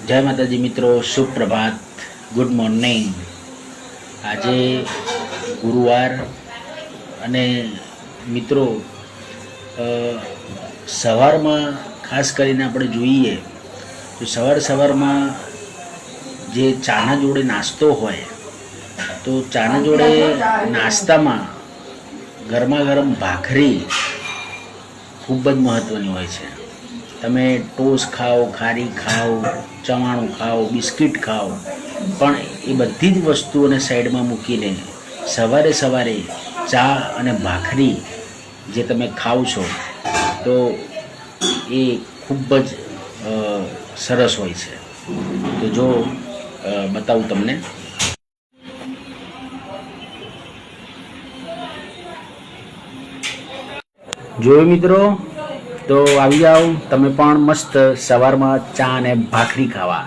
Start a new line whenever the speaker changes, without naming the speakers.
જય માતાજી મિત્રો, સુપ્રભાત, ગુડ મોર્નિંગ। આજે ગુરુવાર અને મિત્રો સવારમાં ખાસ કરીને આપણે જોઈએ તો સવારમાં જે ચાના જોડે નાસ્તો હોય તો ચાના જોડે નાસ્તામાં ગરમા ગરમ ભાખરી ખૂબ જ મહત્ત્વની હોય છે। તમે ટોસ્ટ ખાઓ, ખારી ખાઓ, ચવાણું ખાઓ, બિસ્કિટ ખાઓ, પણ એ બધી જ વસ્તુઓને સાઈડમાં મૂકીને સવારે ચા અને ભાખરી જે તમે ખાઓ છો તો એ ખૂબ જ સરસ હોય છે। તો જો બતાવું તમને, જોયું મિત્રો, તો આવી જાઓ તમે પણ મસ્ત સવારમાં ચા અને ભાખરી ખાવા।